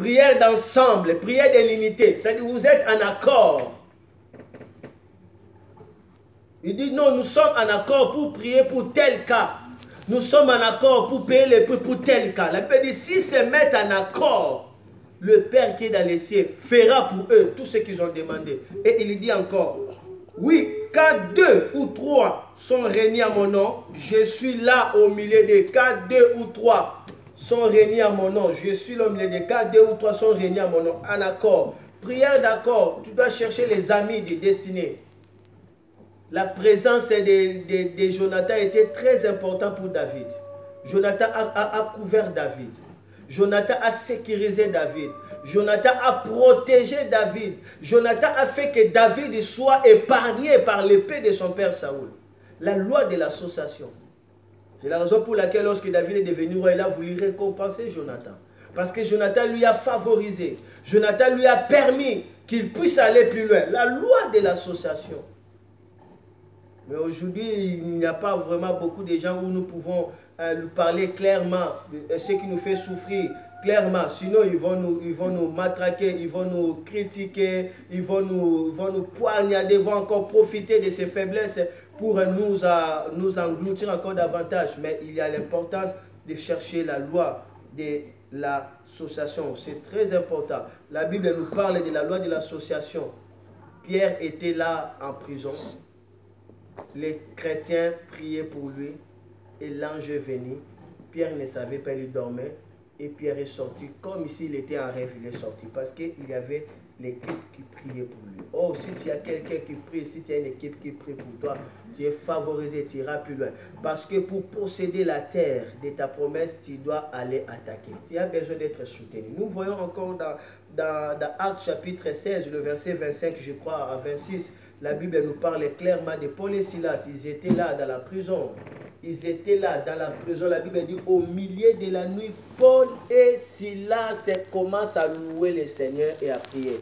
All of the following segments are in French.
prière d'ensemble, prière de l'unité. C'est-à-dire vous êtes en accord. Il dit non, nous sommes en accord pour prier pour tel cas. Nous sommes en accord pour payer les prix pour tel cas. La Bible dit, s'ils se mettent en accord, le Père qui est dans les cieux fera pour eux tout ce qu'ils ont demandé. Et il dit encore, oui, quand 2 ou 3 sont réunis à mon nom, je suis là au milieu d'eux. Quand 2 ou 3 sont réunis à mon nom, je suis là au milieu d'eux. Quand 2 ou 3 sont réunis à mon nom, en accord. Prière d'accord, tu dois chercher les amis de destinée. La présence de Jonathan était très importante pour David. Jonathan a couvert David. Jonathan a sécurisé David. Jonathan a protégé David. Jonathan a fait que David soit épargné par l'épée de son père Saoul. La loi de l'association. C'est la raison pour laquelle lorsque David est devenu roi, il a voulu récompenser Jonathan. Parce que Jonathan lui a favorisé. Jonathan lui a permis qu'il puisse aller plus loin. La loi de l'association. Mais aujourd'hui, il n'y a pas vraiment beaucoup de gens où nous pouvons lui parler clairement de ce qui nous fait souffrir, clairement. Sinon, ils vont nous matraquer, ils vont nous critiquer, ils vont nous poignarder, ils vont encore profiter de ces faiblesses pour nous engloutir encore davantage. Mais il y a l'importance de chercher la loi de l'association. C'est très important. La Bible nous parle de la loi de l'association. Pierre était là en prison. Les chrétiens priaient pour lui et l'ange est venu. Pierre ne savait pas, il dormait et Pierre est sorti comme s'il était en rêve, il est sorti parce qu'il y avait l'équipe qui priait pour lui. Oh, si tu as quelqu'un qui prie, si tu as une équipe qui prie pour toi, tu es favorisé, tu iras plus loin. Parce que pour posséder la terre de ta promesse, tu dois aller attaquer. Tu as besoin d'être soutenu. Nous voyons encore dans Actes chapitre 16, le verset 25, je crois, à 26, la Bible nous parle clairement de Paul et Silas. Ils étaient là dans la prison. Ils étaient là dans la prison. La Bible dit au milieu de la nuit, Paul et Silas commencent à louer le Seigneur et à prier.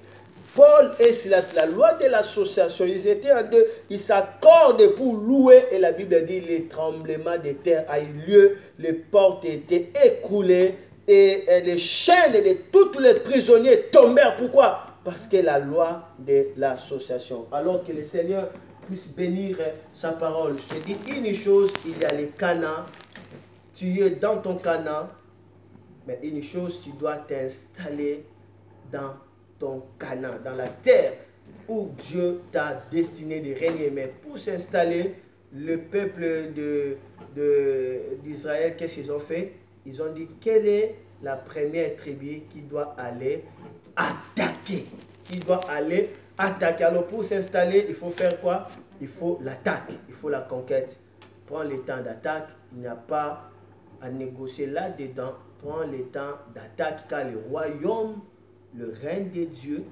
Paul et Silas, la loi de l'association, ils étaient en deux, ils s'accordent pour louer et la Bible dit les tremblements de terre a eu lieu, les portes étaient écroulées et les chaînes de tous les prisonniers tombèrent. Pourquoi? Parce que la loi de l'association. Alors que le Seigneur puisse bénir sa parole. Je te dis une chose, il y a les canaux. Tu es dans ton canal. Mais une chose, tu dois t'installer dans ton canal, dans la terre où Dieu t'a destiné de régner. Mais pour s'installer, le peuple d'Israël, qu'est-ce qu'ils ont fait? Ils ont dit, quelle est la première tribu qui doit aller attaquer? Qui doit aller attaquer. Alors pour s'installer, il faut faire quoi? Il faut l'attaque, il faut la conquête. Prends le temps d'attaque, il n'y a pas à négocier là-dedans. Prends le temps d'attaque car le royaume, le règne de Dieu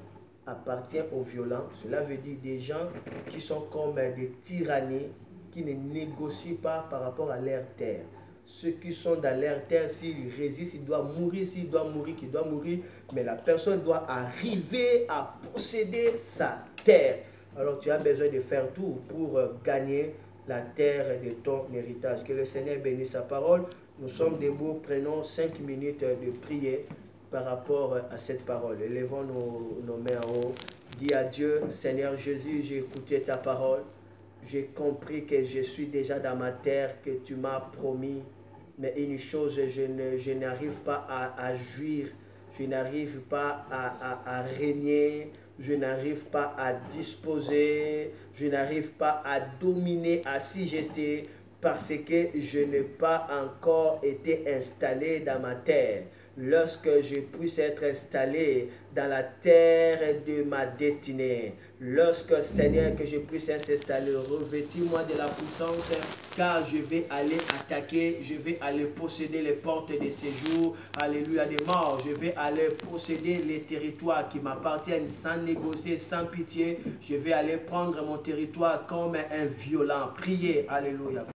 appartient aux violents. Cela veut dire des gens qui sont comme des tyrannies, qui ne négocient pas par rapport à leur terre. Ceux qui sont dans leur terre, s'ils résistent, ils doivent mourir, s'ils doivent mourir, qu'ils doivent mourir. Mais la personne doit arriver à posséder sa terre. Alors tu as besoin de faire tout pour gagner la terre de ton héritage. Que le Seigneur bénisse sa parole. Nous sommes debout, prenons 5 minutes de prier par rapport à cette parole. Élevons nos mains en haut. Dis à Dieu, Seigneur Jésus, j'ai écouté ta parole. J'ai compris que je suis déjà dans ma terre, que tu m'as promis. Mais une chose, je n'arrive pas à jouir, je n'arrive pas à régner, je n'arrive pas à disposer, je n'arrive pas à dominer, à s'y parce que je n'ai pas encore été installé dans ma terre. Lorsque je puisse être installé dans la terre de ma destinée, lorsque, Seigneur, que je puisse s'installer, revêtis-moi de la puissance, car je vais aller attaquer, je vais aller posséder les portes de séjour, alléluia, des morts, je vais aller posséder les territoires qui m'appartiennent sans négocier, sans pitié, je vais aller prendre mon territoire comme un violent. Priez, alléluia.